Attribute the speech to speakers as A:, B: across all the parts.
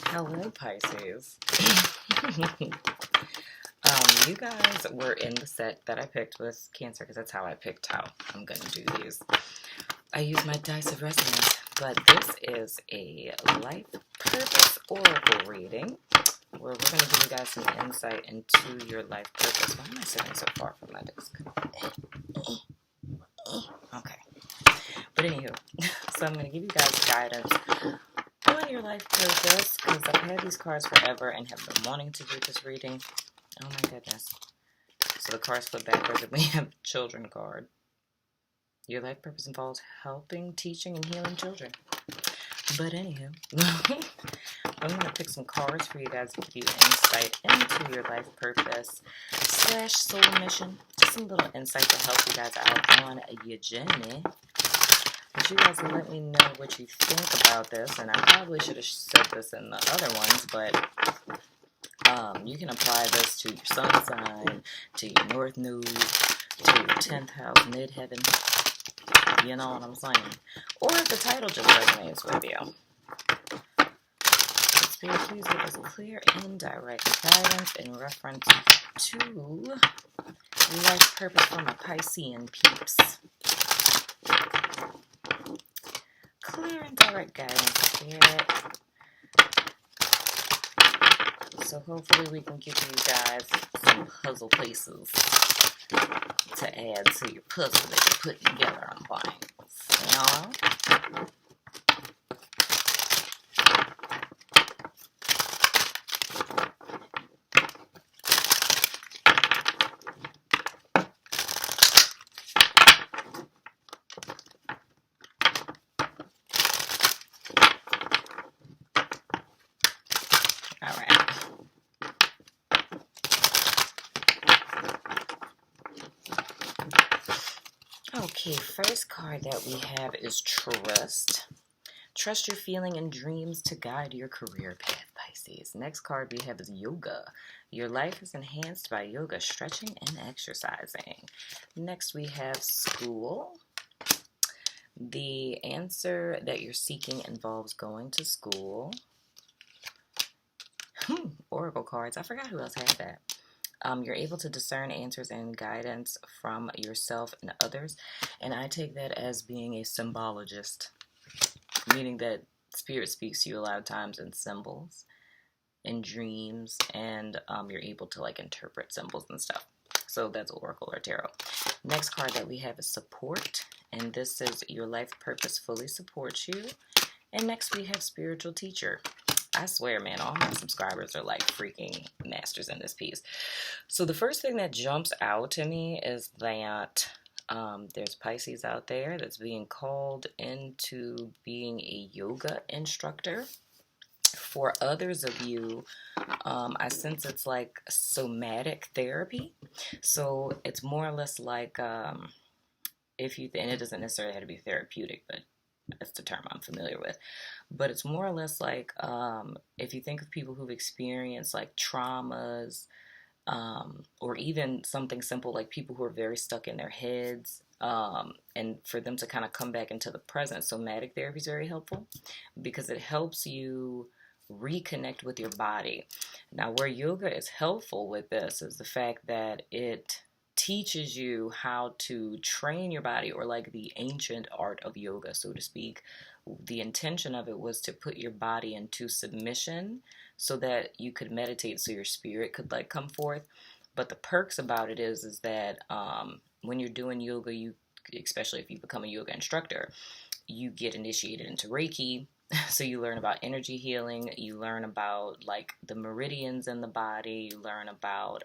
A: Hello, Pisces. You guys were in the set that I picked with Cancer because that's how I picked how I'm going to do these. I use my dice of resonance, but this is a life purpose oracle reading where we're going to give you guys some insight into your life purpose. Why am I sitting so far from my desk? Okay. But anywho, so I'm going to give you guys guidance on your life purpose because I've had these cards forever and have been wanting to do this reading. Oh my goodness. So the cards flip backwards and we have children card. Your life purpose involves helping, teaching, and healing children. But anywho, I'm going to pick some cards for you guys to give you insight into your life purpose / soul mission. Just some little insight to help you guys out on your journey. But you guys let me know what you think about this. And I probably should have said this in the other ones, but you can apply this to your sun sign, to your north node, to your 10th house, midheaven. You know what I'm saying? Or if the title just resonates with you. Spirit, please give us clear and direct guidance in reference to life purpose for my Piscean peeps. Clear and direct guidance, Spirit. So hopefully we can give you guys some puzzle pieces to add to your puzzle that you're putting together on things. You know? Alright. Okay, first card that we have is Trust. Trust your feeling and dreams to guide your career path, Pisces. Next card we have is Yoga. Your life is enhanced by yoga, stretching, and exercising. Next we have School. The answer that you're seeking involves going to school. Oracle cards. I forgot who else had that. You're able to discern answers and guidance from yourself and others. And I take that as being a symbologist, meaning that spirit speaks to you a lot of times in symbols, in dreams, and you're able to like interpret symbols and stuff. So that's Oracle or Tarot. Next card that we have is Support. And this is your life purpose fully supports you. And next we have Spiritual Teacher. I swear, man, all my subscribers are like freaking masters in this piece. So the first thing that jumps out to me is that there's Pisces out there that's being called into being a yoga instructor. For others of you, I sense it's like somatic therapy. So it's more or less like, and it doesn't necessarily have to be therapeutic, but that's the term I'm familiar with. But it's more or less like if you think of people who've experienced like traumas, or even something simple like people who are very stuck in their heads, and for them to kind of come back into the present. Somatic therapy is very helpful because it helps you reconnect with your body. Now, where yoga is helpful with this is the fact that it teaches you how to train your body, or like the ancient art of yoga, so to speak. The intention of it was to put your body into submission so that you could meditate, so your spirit could like come forth. But the perks about it is that when you're doing yoga, you, especially if you become a yoga instructor, you get initiated into Reiki. So you learn about energy healing, you learn about like the meridians in the body, you learn about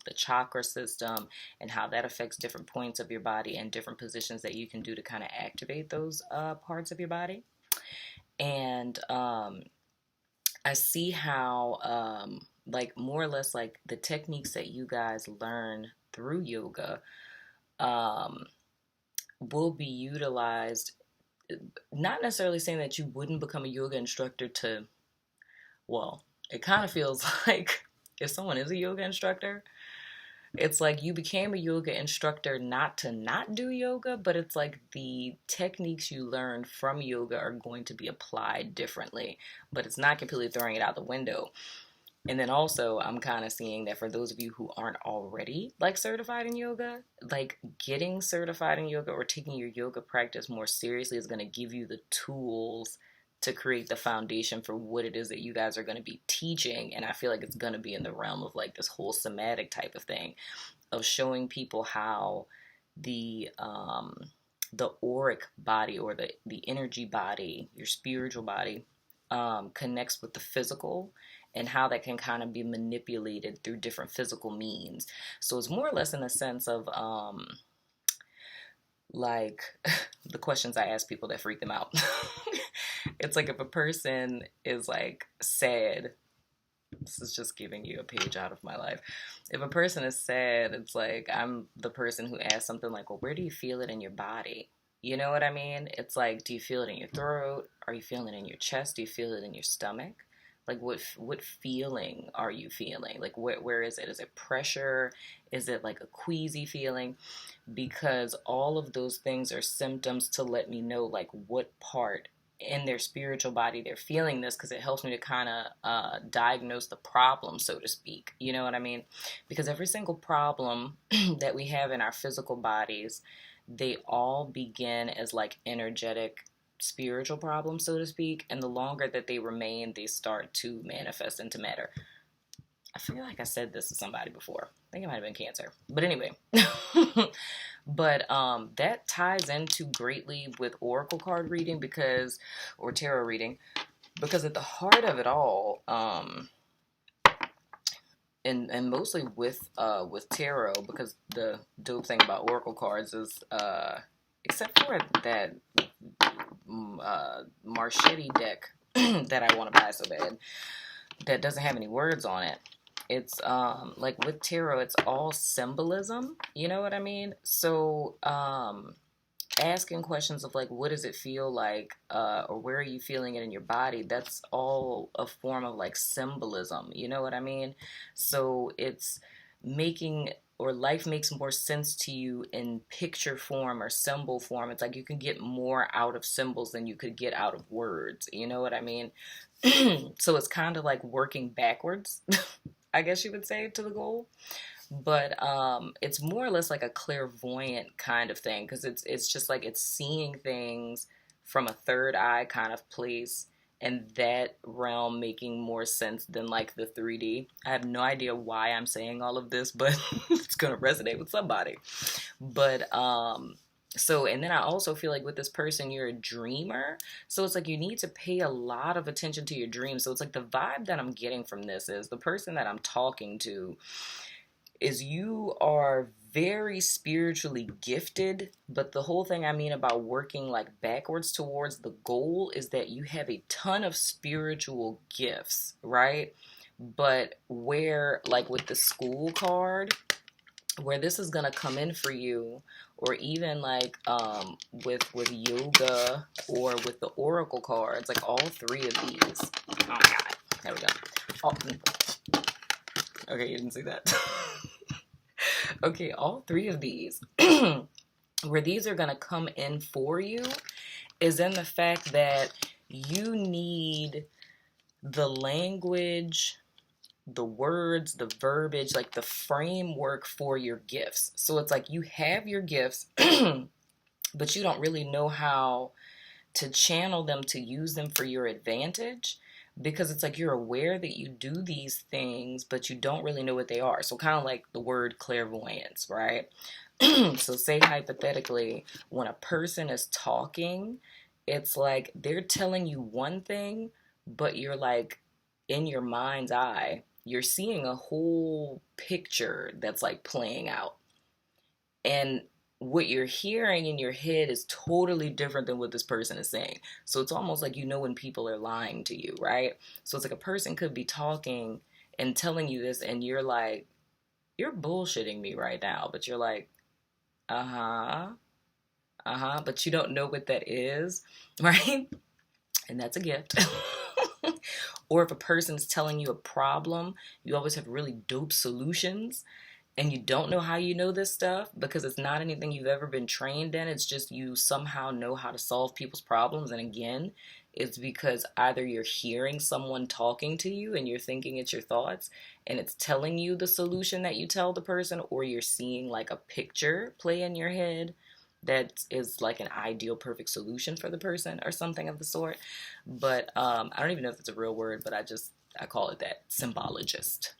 A: the chakra system and how that affects different points of your body and different positions that you can do to kind of activate those parts of your body. And I see how like more or less like the techniques that you guys learn through yoga will be utilized. Not necessarily saying that you wouldn't become a yoga instructor well, it kind of feels like if someone is a yoga instructor, It's like you became a yoga instructor not to not do yoga, but it's like the techniques you learned from yoga are going to be applied differently, but it's not completely throwing it out the window. And then also, I'm kind of seeing that for those of you who aren't already like certified in yoga, like getting certified in yoga or taking your yoga practice more seriously is going to give you the tools to create the foundation for what it is that you guys are going to be teaching. And I feel like it's going to be in the realm of like this whole somatic type of thing of showing people how the auric body or the energy body, your spiritual body, connects with the physical and how that can kind of be manipulated through different physical means. So it's more or less in the sense of like the questions I ask people that freak them out. It's like if a person is like sad, this is just giving you a page out of my life. If a person is sad, it's like I'm the person who asks something like, well, where do you feel it in your body? You know what I mean? It's like, do you feel it in your throat? Are you feeling it in your chest? Do you feel it in your stomach? Like what feeling are you feeling? Like where is it? Is it pressure? Is it like a queasy feeling? Because all of those things are symptoms to let me know like what part in their spiritual body they're feeling this, because it helps me to kind of diagnose the problem, so to speak. You know what I mean? Because every single problem that we have in our physical bodies, they all begin as like energetic spiritual problems, so to speak, and the longer that they remain, they start to manifest into matter. I feel like I said this to somebody before. I think it might have been cancer. But anyway. But that ties into greatly with oracle card reading or tarot reading, because at the heart of it all, and mostly with tarot, because the dope thing about oracle cards is, except for that Marchetti deck that I want to buy so bad, that doesn't have any words on it. It's like with tarot, it's all symbolism. You know what I mean? So asking questions of like, what does it feel like, or where are you feeling it in your body? That's all a form of like symbolism. You know what I mean? So it's making, or life makes more sense to you in picture form or symbol form. It's like you can get more out of symbols than you could get out of words. You know what I mean? So it's kind of like working backwards, I guess you would say, to the goal. But it's more or less like a clairvoyant kind of thing, because it's just like it's seeing things from a third eye kind of place, and that realm making more sense than like the 3D. I have no idea why I'm saying all of this, but it's gonna resonate with somebody. But so, and then I also feel like with this person, you're a dreamer. So it's like you need to pay a lot of attention to your dreams. So it's like the vibe that I'm getting from this is the person that I'm talking to is you are very spiritually gifted, but the whole thing I mean about working like backwards towards the goal is that you have a ton of spiritual gifts, right? But where, like with the school card, where this is gonna come in for you, or even like with yoga or with the oracle cards, like all three of these. Oh my god, there we go. Oh, okay, you didn't see that. Okay, all three of these, where these are going to come in for you, is in the fact that you need the language, the words, the verbiage, like the framework for your gifts. So it's like you have your gifts, but you don't really know how to channel them to use them for your advantage, because it's like you're aware that you do these things, but you don't really know what they are. So kind of like the word clairvoyance, right? So say hypothetically, when a person is talking, it's like they're telling you one thing, but you're like in your mind's eye, you're seeing a whole picture that's like playing out. And what you're hearing in your head is totally different than what this person is saying. So it's almost like you know when people are lying to you, right? So it's like a person could be talking and telling you this, and you're like, you're bullshitting me right now. But you're like, uh-huh, uh-huh. But you don't know what that is, right? And that's a gift. Or if a person's telling you a problem, you always have really dope solutions. and you don't know how you know this stuff because it's not anything you've ever been trained in. It's just you somehow know how to solve people's problems. And again, it's because either you're hearing someone talking to you and you're thinking it's your thoughts and it's telling you the solution that you tell the person, or you're seeing like a picture play in your head that is like an ideal perfect solution for the person or something of the sort. But I don't even know if it's a real word, but I call it that, symbologist.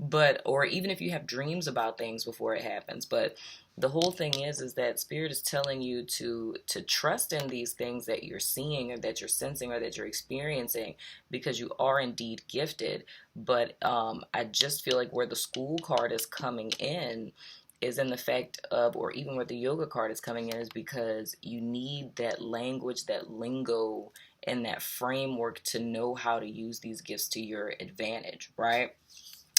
A: But, or even if you have dreams about things before it happens. But the whole thing is that spirit is telling you to trust in these things that you're seeing or that you're sensing or that you're experiencing, because you are indeed gifted. But I just feel like where the school card is coming in is in the fact of, or even where the yoga card is coming in, is because you need that language, that lingo, and that framework to know how to use these gifts to your advantage, right?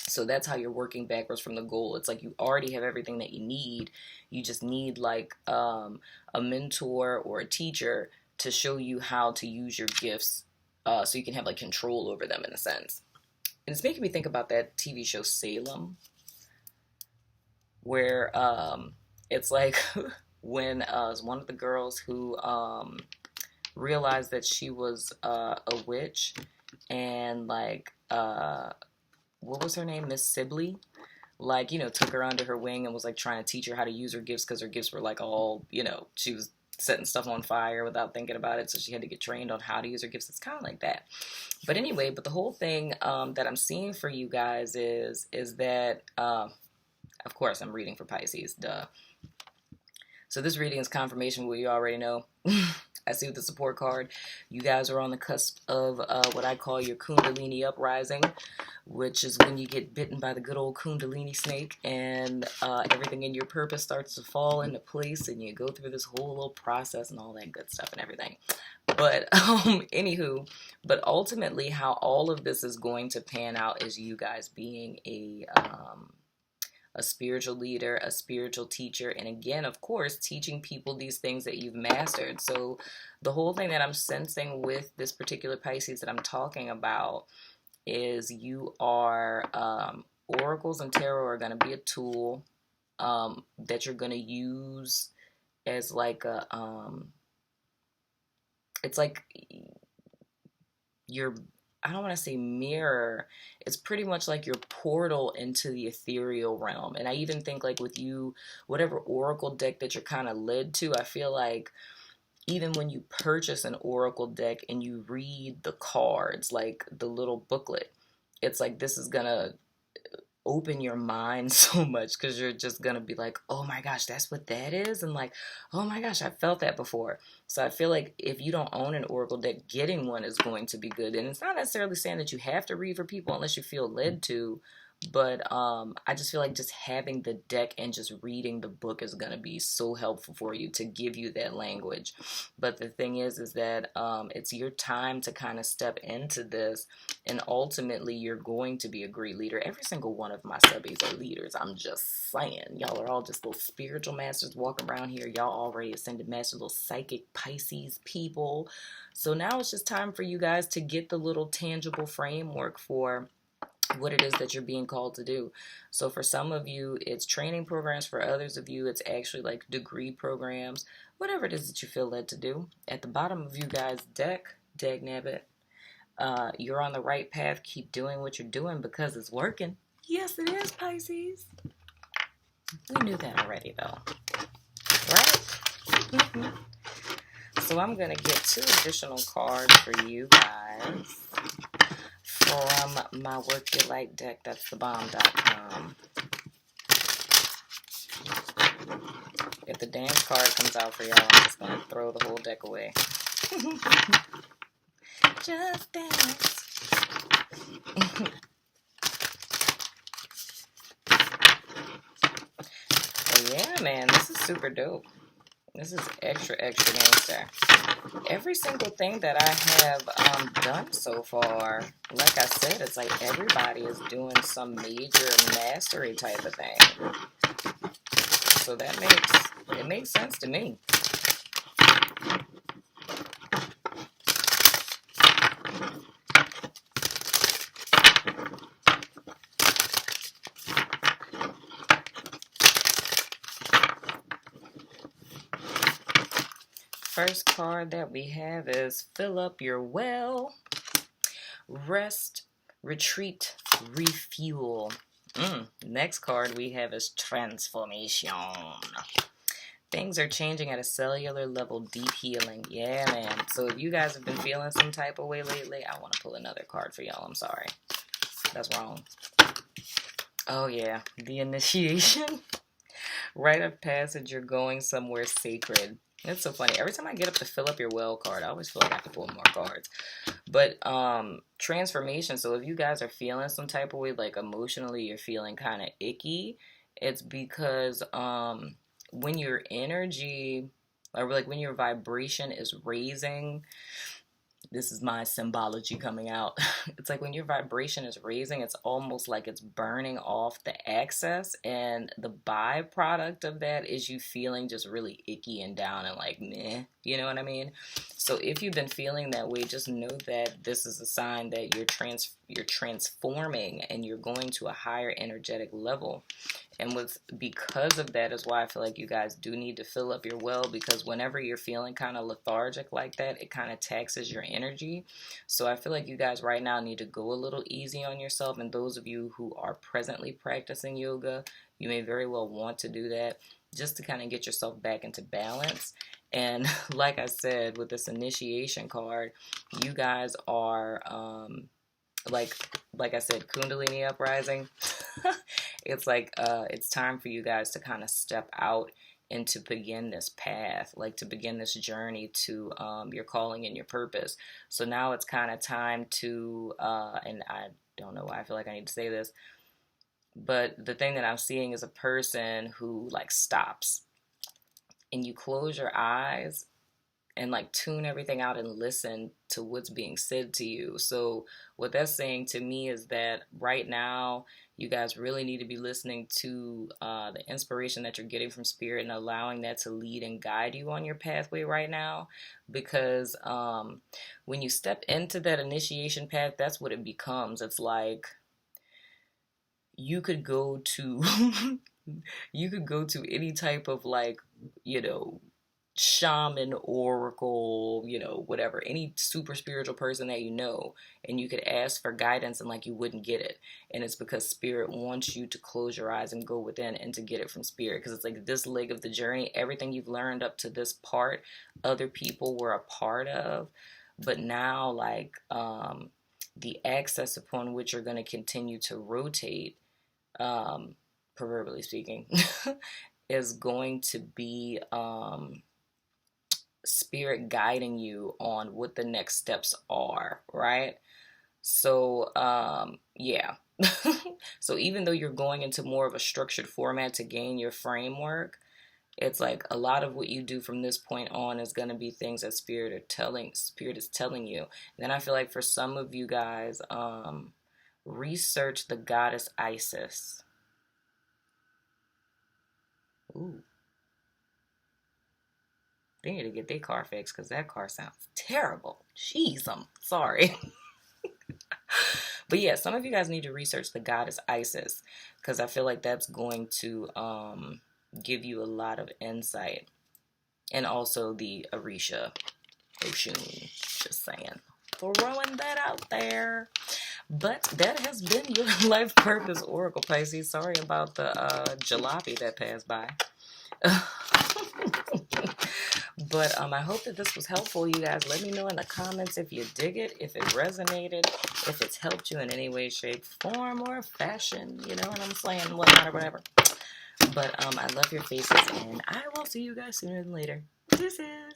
A: So that's how you're working backwards from the goal. It's like you already have everything that you need. You just need like a mentor or a teacher to show you how to use your gifts so you can have like control over them in a sense. And it's making me think about that TV show Salem, where it's like when one of the girls who realized that she was a witch, and like what was her name, Miss Sibley, like, you know, took her under her wing and was like trying to teach her how to use her gifts, because her gifts were like all, you know, she was setting stuff on fire without thinking about it, so she had to get trained on how to use her gifts. It's kind of like that. But anyway, but the whole thing that I'm seeing for you guys is that of course I'm reading for Pisces, duh. So this reading is confirmation of what you already know. I see with the support card, you guys are on the cusp of what I call your Kundalini uprising, which is when you get bitten by the good old Kundalini snake and everything in your purpose starts to fall into place, and you go through this whole little process and all that good stuff and everything. But anywho, but ultimately how all of this is going to pan out is you guys being a spiritual leader, a spiritual teacher, and again, of course, teaching people these things that you've mastered. So the whole thing that I'm sensing with this particular Pisces that I'm talking about is you are, oracles and tarot are going to be a tool that you're going to use as like a, it's like your, I don't want to say mirror. It's pretty much like your portal into the ethereal realm. And I even think like with you, whatever oracle deck that you're kind of led to, I feel like even when you purchase an oracle deck and you read the cards, like the little booklet, it's like this is going to open your mind so much, because you're just gonna be like, oh my gosh, that's what that is, and like, oh my gosh, I felt that before. So I feel like if you don't own an oracle deck, getting one is going to be good. And it's not necessarily saying that you have to read for people unless you feel led to, but I just feel like just having the deck and just reading the book is going to be so helpful for you to give you that language. But the thing is that it's your time to kind of step into this, and ultimately you're going to be a great leader. Every single one of my subbies are leaders. I'm just saying, y'all are all just little spiritual masters walking around here. Y'all already ascended masters, little psychic Pisces people. So now it's just time for you guys to get the little tangible framework for what it is that you're being called to do. So for some of you, it's training programs. For others of you, it's actually like degree programs, whatever it is that you feel led to do. At the bottom of you guys' deck, dagnabbit, you're on the right path. Keep doing what you're doing because it's working. Yes, it is, Pisces. We knew that already, though. Right? So I'm going to get 2 additional cards for you guys from my Work Your Light deck. That's thebomb.com. If the dance card comes out for y'all, I'm just going to throw the whole deck away. Just dance. Oh yeah, man, this is super dope. This is extra, extra gangster. Every single thing that I have done so far, like I said, it's like everybody is doing some major mastery type of thing. So that makes sense to me. first card that we have is Fill Up Your Well, Rest, Retreat, Refuel. Next card we have is Transformation. Things are changing at a cellular level, deep healing. Yeah, man. So if you guys have been feeling some type of way lately, I want to pull another card for y'all. I'm sorry. That's wrong. Oh, yeah. The initiation. Rite of passage, you're going somewhere sacred. It's so funny. Every time I get up to Fill Up Your Well card, I always feel like I have to pull more cards. But transformation, so if you guys are feeling some type of way, like emotionally you're feeling kind of icky, it's because when your energy, or like when your vibration is raising, this is my symbology coming out. It's like when your vibration is raising, it's almost like it's burning off the excess, and the byproduct of that is you feeling just really icky and down and like meh, you know what I mean? So if you've been feeling that way, just know that this is a sign that you're transforming and you're going to a higher energetic level. And because of that is why I feel like you guys do need to fill up your well, because whenever you're feeling kind of lethargic like that, it kind of taxes your energy. So I feel like you guys right now need to go a little easy on yourself. And those of you who are presently practicing yoga, you may very well want to do that just to kind of get yourself back into balance. And like I said, with this initiation card, you guys are like I said, Kundalini uprising. It's like it's time for you guys to kind of step out and to begin this path, like to begin this journey to your calling and your purpose. So now it's kind of time to, and I don't know why I feel like I need to say this, but the thing that I'm seeing is a person who like stops and you close your eyes and like tune everything out and listen to what's being said to you. So what that's saying to me is that right now you guys really need to be listening to the inspiration that you're getting from spirit and allowing that to lead and guide you on your pathway right now. Because when you step into that initiation path, that's what it becomes. It's like you could go to any type of like, shaman, oracle, whatever, any super spiritual person that you know, and you could ask for guidance and like you wouldn't get it. And it's because spirit wants you to close your eyes and go within and to get it from spirit, because it's like this leg of the journey, everything you've learned up to this part, other people were a part of, but now like the access upon which you're going to continue to rotate, proverbially speaking, is going to be spirit guiding you on what the next steps are, right? So yeah. So even though you're going into more of a structured format to gain your framework, it's like a lot of what you do from this point on is going to be things that spirit is telling you. And then I feel like for some of you guys, research the goddess Isis. Ooh. They need to get their car fixed because that car sounds terrible. Jeez, I'm sorry. But yeah, some of you guys need to research the goddess Isis, because I feel like that's going to give you a lot of insight. And also the Orisha Oshun. Just saying. Throwing that out there. But that has been your life purpose oracle, Pisces. Sorry about the jalopy that passed by. But I hope that this was helpful. You guys, let me know in the comments if you dig it, if it resonated, if it's helped you in any way, shape, form, or fashion. You know what I'm saying? Whatnot or whatever. But I love your faces, and I will see you guys sooner than later. Kisses.